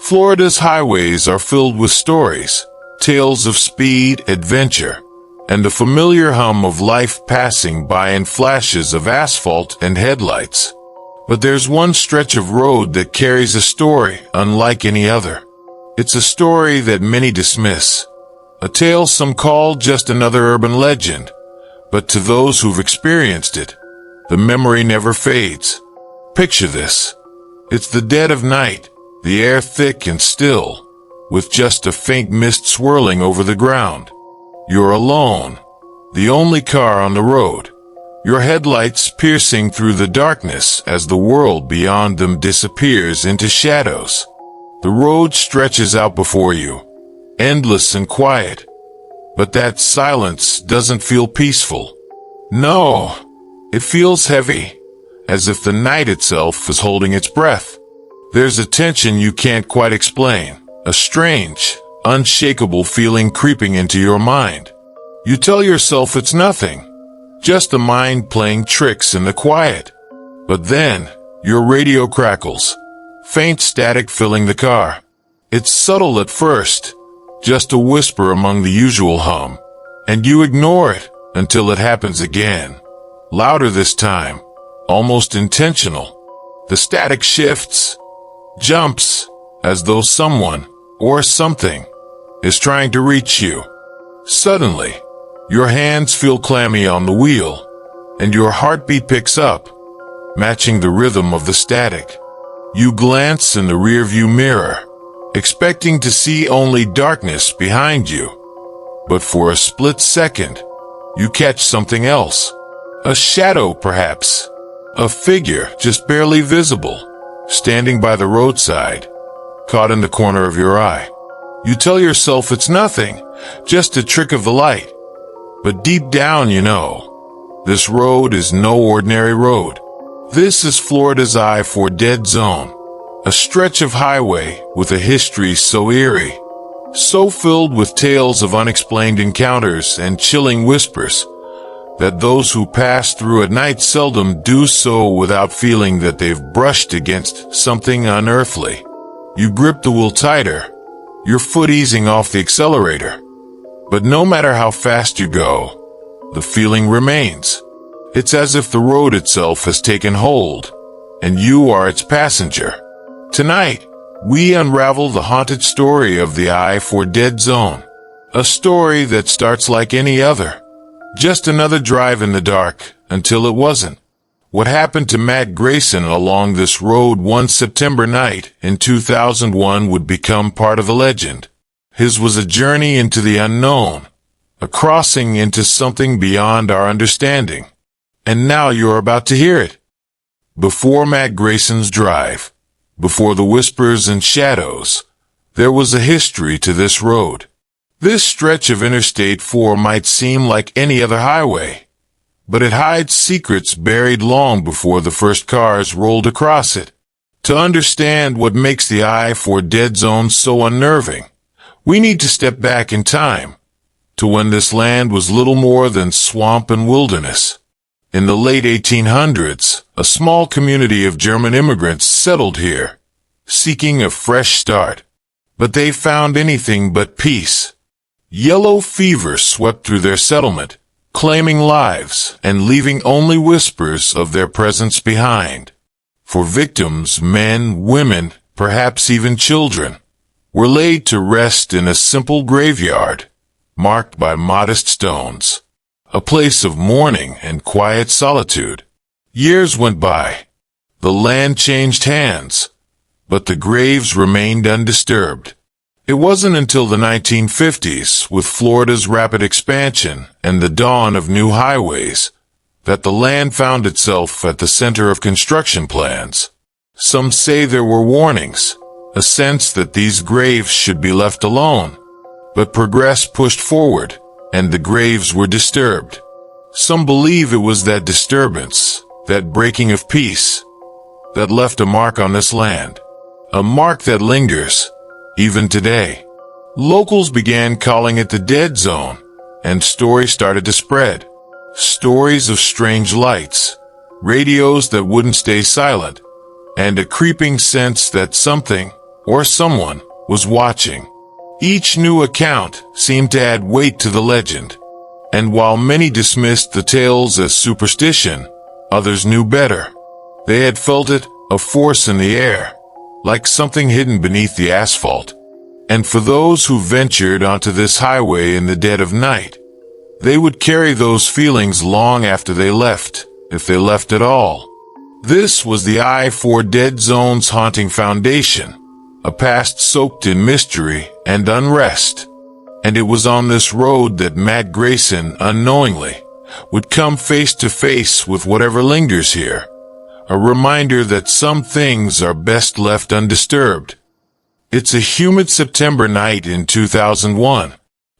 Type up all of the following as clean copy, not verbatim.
Florida's highways are filled with stories, tales of speed, adventure, and the familiar hum of life passing by in flashes of asphalt and headlights. But there's one stretch of road that carries a story unlike any other. It's a story that many dismiss, a tale some call just another urban legend, but to those who've experienced it, the memory never fades. Picture this. It's the dead of night, the air thick and still, with just a faint mist swirling over the ground. You're alone, the only car on the road, your headlights piercing through the darkness as the world beyond them disappears into shadows. The road stretches out before you, endless and quiet, but that silence doesn't feel peaceful. No, it feels heavy, as if the night itself is holding its breath. There's a tension you can't quite explain, a strange, unshakable feeling creeping into your mind. You tell yourself it's nothing, just the mind playing tricks in the quiet. But then, your radio crackles, faint static filling the car. It's subtle at first, just a whisper among the usual hum, and you ignore it until it happens again. Louder this time, almost intentional. The static shifts, jumps, as though someone, or something, is trying to reach you. Suddenly, your hands feel clammy on the wheel, and your heartbeat picks up, matching the rhythm of the static. You glance in the rearview mirror, expecting to see only darkness behind you. But for a split second, you catch something else. A shadow, perhaps. A figure just barely visible, standing by the roadside, caught in the corner of your eye. You tell yourself it's nothing, just a trick of the light. But deep down you know, this road is no ordinary road. This is Florida's I-4 dead zone, a stretch of highway with a history so eerie, so filled with tales of unexplained encounters and chilling whispers, that those who pass through at night seldom do so without feeling that they've brushed against something unearthly. You grip the wheel tighter, your foot easing off the accelerator. But no matter how fast you go, the feeling remains. It's as if the road itself has taken hold, and you are its passenger. Tonight, we unravel the haunted story of the I-4 dead zone. A story that starts like any other. Just another drive in the dark, until it wasn't. What happened to Matt Grayson along this road one September night in 2001 would become part of the legend. His was a journey into the unknown, a crossing into something beyond our understanding. And now you're about to hear it. Before Matt Grayson's drive, before the whispers and shadows, there was a history to this road. This stretch of Interstate 4 might seem like any other highway, but it hides secrets buried long before the first cars rolled across it. To understand what makes the I-4 dead zone so unnerving, we need to step back in time, to when this land was little more than swamp and wilderness. In the late 1800s, a small community of German immigrants settled here, seeking a fresh start. But they found anything but peace. Yellow fever swept through their settlement, claiming lives and leaving only whispers of their presence behind. For victims, men, women, perhaps even children, were laid to rest in a simple graveyard, marked by modest stones, a place of mourning and quiet solitude. Years went by. The land changed hands, but the graves remained undisturbed. It wasn't until the 1950s, with Florida's rapid expansion and the dawn of new highways, that the land found itself at the center of construction plans. Some say there were warnings, a sense that these graves should be left alone. But progress pushed forward, and the graves were disturbed. Some believe it was that disturbance, that breaking of peace, that left a mark on this land. A mark that lingers, even today. Locals began calling it the dead zone, and stories started to spread. Stories of strange lights, radios that wouldn't stay silent, and a creeping sense that something, or someone, was watching. Each new account seemed to add weight to the legend. And while many dismissed the tales as superstition, others knew better. They had felt it, a force in the air, like something hidden beneath the asphalt. And for those who ventured onto this highway in the dead of night, they would carry those feelings long after they left, if they left at all. This was the I-4 Dead Zone's haunting foundation, a past soaked in mystery and unrest. And it was on this road that Matt Grayson, unknowingly, would come face to face with whatever lingers here. A reminder that some things are best left undisturbed. It's a humid September night in 2001.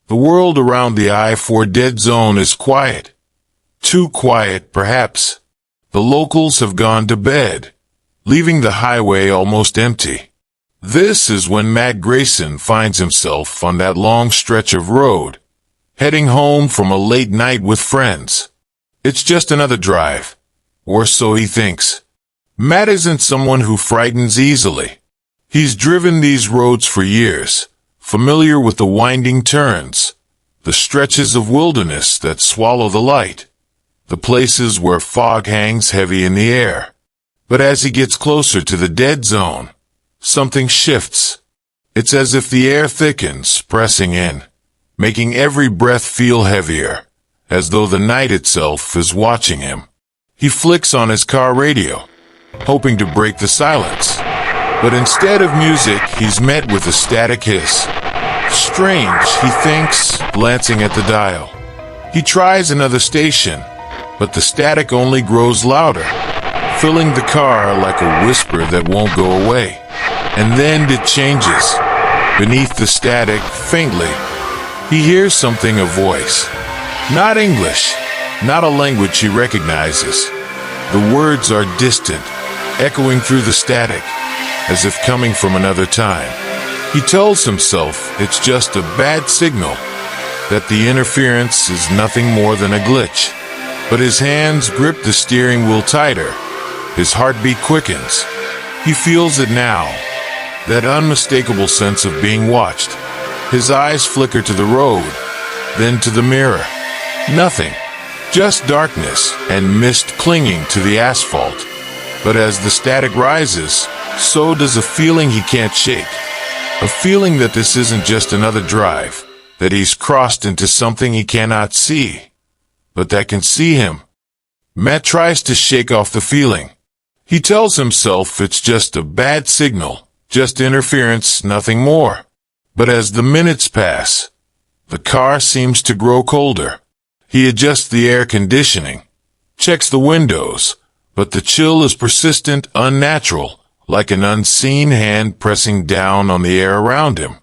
The world around the I-4 Dead Zone is quiet. Too quiet, perhaps. The locals have gone to bed, leaving the highway almost empty. This is when Matt Grayson finds himself on that long stretch of road, heading home from a late night with friends. It's just another drive, or so he thinks. Matt isn't someone who frightens easily. He's driven these roads for years, familiar with the winding turns, the stretches of wilderness that swallow the light, the places where fog hangs heavy in the air. But as he gets closer to the dead zone, something shifts. It's as if the air thickens, pressing in, making every breath feel heavier, as though the night itself is watching him. He flicks on his car radio, hoping to break the silence. But instead of music, he's met with a static hiss. Strange, he thinks, glancing at the dial. He tries another station, but the static only grows louder, filling the car like a whisper that won't go away. And then it changes. Beneath the static, faintly, he hears something, a voice. Not English, not a language he recognizes. The words are distant, echoing through the static, as if coming from another time. He tells himself it's just a bad signal, that the interference is nothing more than a glitch. But his hands grip the steering wheel tighter. His heartbeat quickens. He feels it now, that unmistakable sense of being watched. His eyes flicker to the road, then to the mirror. Nothing, just darkness and mist clinging to the asphalt. But as the static rises, so does a feeling he can't shake. A feeling that this isn't just another drive, that he's crossed into something he cannot see, but that can see him. Matt tries to shake off the feeling. He tells himself it's just a bad signal, just interference, nothing more. But as the minutes pass, the car seems to grow colder. He adjusts the air conditioning, checks the windows, but the chill is persistent, unnatural, like an unseen hand pressing down on the air around him.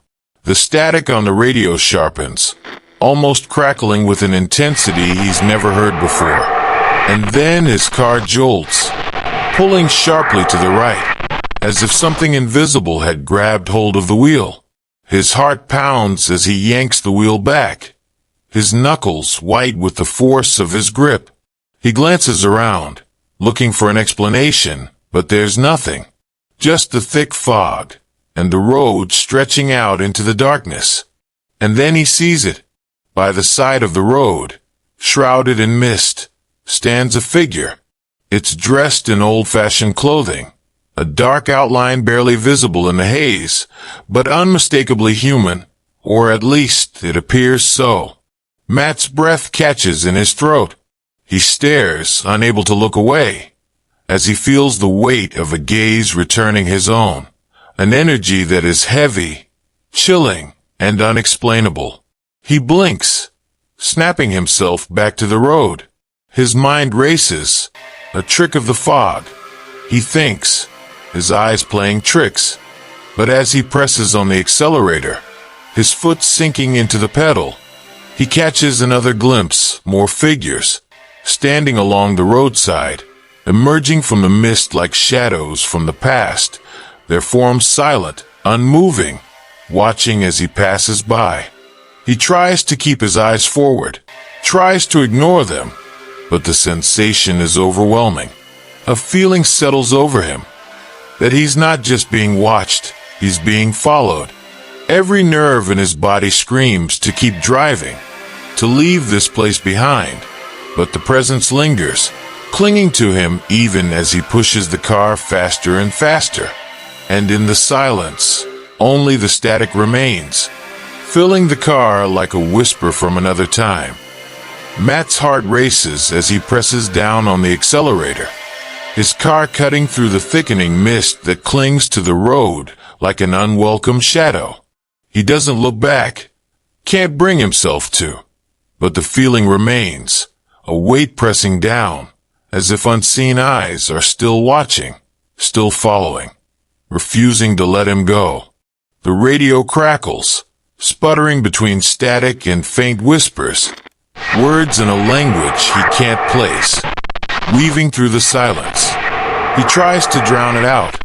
The static on the radio sharpens, almost crackling with an intensity he's never heard before. And then his car jolts, pulling sharply to the right, as if something invisible had grabbed hold of the wheel. His heart pounds as he yanks the wheel back, his knuckles white with the force of his grip. He glances around, looking for an explanation, but there's nothing. Just the thick fog, and the road stretching out into the darkness. And then he sees it. By the side of the road, shrouded in mist, stands a figure. It's dressed in old-fashioned clothing, a dark outline barely visible in the haze, but unmistakably human, or at least it appears so. Matt's breath catches in his throat. He stares, unable to look away, as he feels the weight of a gaze returning his own, an energy that is heavy, chilling, and unexplainable. He blinks, snapping himself back to the road. His mind races, a trick of the fog. He thinks, his eyes playing tricks. But as he presses on the accelerator, his foot sinking into the pedal, he catches another glimpse, more figures, standing along the roadside, emerging from the mist like shadows from the past, their forms silent, unmoving, watching as he passes by. He tries to keep his eyes forward, tries to ignore them, but the sensation is overwhelming. A feeling settles over him, that he's not just being watched, He's being followed. Every nerve in his body screams to keep driving, to leave this place behind. But the presence lingers, clinging to him even as he pushes the car faster and faster. And in the silence, only the static remains, filling the car like a whisper from another time. Matt's heart races as he presses down on the accelerator, his car cutting through the thickening mist that clings to the road like an unwelcome shadow. He doesn't look back, can't bring himself to, but the feeling remains, a weight pressing down, as if unseen eyes are still watching, still following, refusing to let him go. The radio crackles, sputtering between static and faint whispers, words in a language he can't place, weaving through the silence. He tries to drown it out,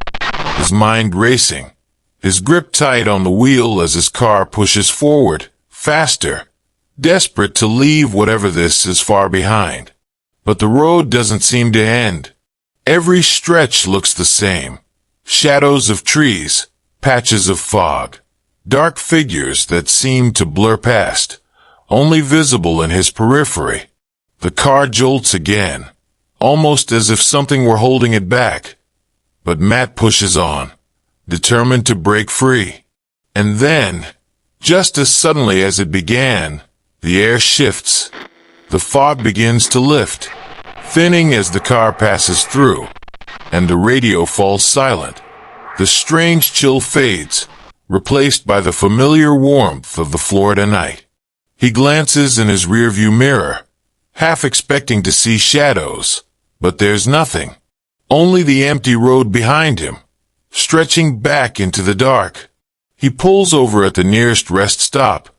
his mind racing, his grip tight on the wheel as his car pushes forward, faster, desperate to leave whatever this is far behind. But the road doesn't seem to end. Every stretch looks the same. Shadows of trees, patches of fog, dark figures that seem to blur past, only visible in his periphery. The car jolts again, almost as if something were holding it back. But Matt pushes on, determined to break free. And then, just as suddenly as it began, the air shifts. The fog begins to lift, thinning as the car passes through, and the radio falls silent. The strange chill fades, replaced by the familiar warmth of the Florida night. He glances in his rearview mirror, half expecting to see shadows, but there's nothing. Only the empty road behind him, stretching back into the dark. He pulls over at the nearest rest stop,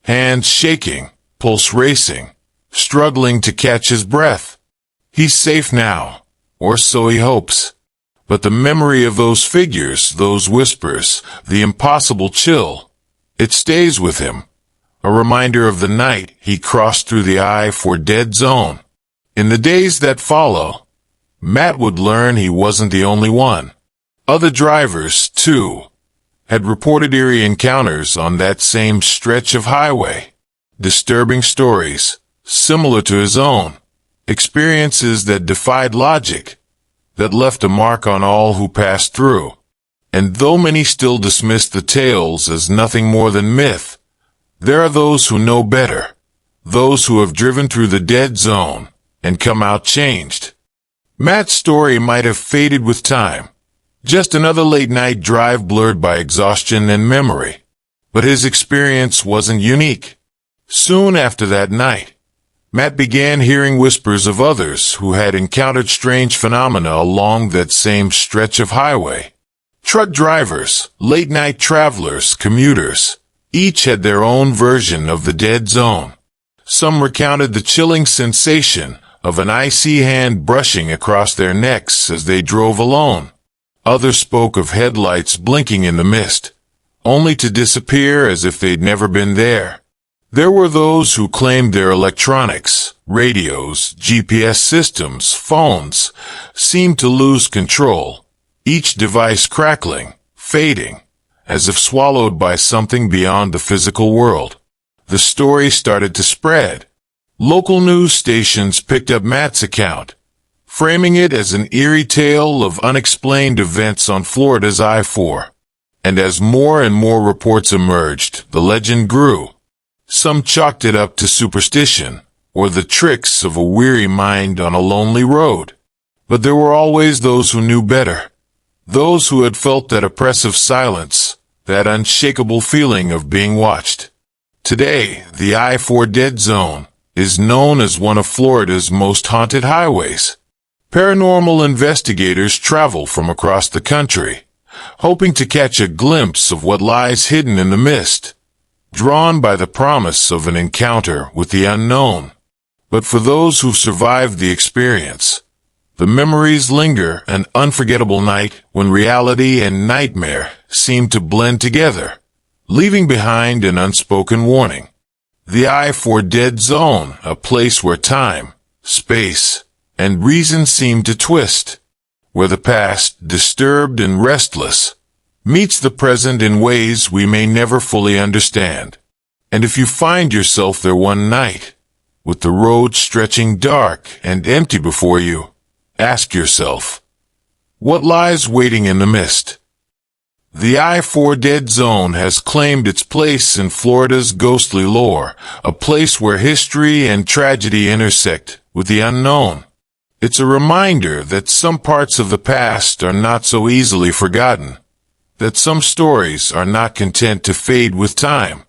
hands shaking, pulse racing, struggling to catch his breath. He's safe now, or so he hopes. But the memory of those figures, those whispers, the impossible chill, it stays with him. A reminder of the night he crossed through the I-4 dead zone. In the days that follow, Matt would learn he wasn't the only one. Other drivers, too, had reported eerie encounters on that same stretch of highway. Disturbing stories, similar to his own. Experiences that defied logic, that left a mark on all who passed through. And though many still dismiss the tales as nothing more than myth, there are those who know better, those who have driven through the dead zone and come out changed. Matt's story might have faded with time, just another late-night drive blurred by exhaustion and memory. But his experience wasn't unique. Soon after that night, Matt began hearing whispers of others who had encountered strange phenomena along that same stretch of highway. Truck drivers, late-night travelers, commuters, each had their own version of the dead zone. Some recounted the chilling sensation of an icy hand brushing across their necks as they drove alone. Others spoke of headlights blinking in the mist, only to disappear as if they'd never been there. There were those who claimed their electronics, radios, GPS systems, phones, seemed to lose control, each device crackling, fading, as if swallowed by something beyond the physical world. The story started to spread. Local news stations picked up Matt's account, framing it as an eerie tale of unexplained events on Florida's I-4. And as more and more reports emerged, the legend grew. Some chalked it up to superstition, or the tricks of a weary mind on a lonely road. But there were always those who knew better. Those who had felt that oppressive silence, that unshakable feeling of being watched. Today, the I-4 dead zone is known as one of Florida's most haunted highways. Paranormal investigators travel from across the country, hoping to catch a glimpse of what lies hidden in the mist, drawn by the promise of an encounter with the unknown. But for those who've survived the experience, the memories linger, an unforgettable night when reality and nightmare seem to blend together, leaving behind an unspoken warning. The I-4 dead zone, a place where time, space, and reason seem to twist, where the past, disturbed and restless, meets the present in ways we may never fully understand. And if you find yourself there one night, with the road stretching dark and empty before you, ask yourself, what lies waiting in the mist? The I-4 dead zone has claimed its place in Florida's ghostly lore, a place where history and tragedy intersect with the unknown. It's a reminder that some parts of the past are not so easily forgotten, that some stories are not content to fade with time.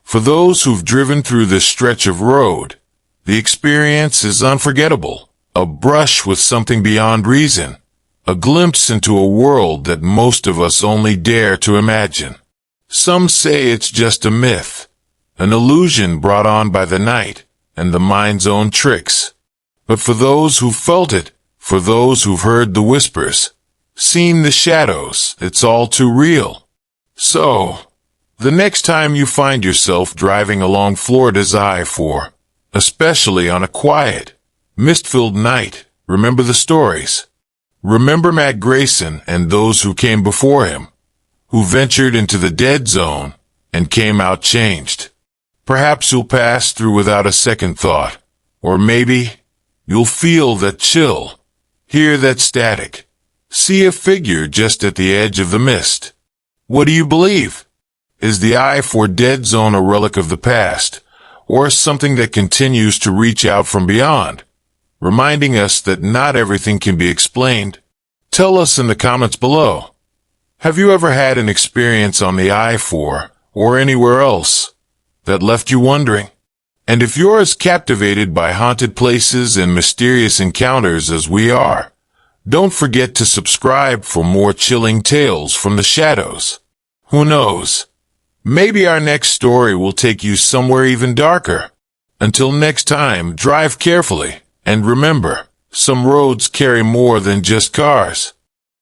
For those who've driven through this stretch of road, the experience is unforgettable, a brush with something beyond reason, a glimpse into a world that most of us only dare to imagine. Some say it's just a myth, an illusion brought on by the night and the mind's own tricks. But for those who felt it, for those who've heard the whispers, seen the shadows, it's all too real. So, the next time you find yourself driving along Florida's I-4, especially on a quiet, mist-filled night, remember the stories. Remember Matt Grayson and those who came before him, who ventured into the dead zone and came out changed. Perhaps you'll pass through without a second thought, or maybe you'll feel that chill, hear that static, see a figure just at the edge of the mist. What do you believe? Is the I-4 dead zone a relic of the past, or something that continues to reach out from beyond, reminding us that not everything can be explained? Tell us in the comments below. Have you ever had an experience on the I-4, or anywhere else, that left you wondering? And if you're as captivated by haunted places and mysterious encounters as we are, don't forget to subscribe for more chilling tales from the shadows. Who knows? Maybe our next story will take you somewhere even darker. Until next time, drive carefully, and remember, some roads carry more than just cars.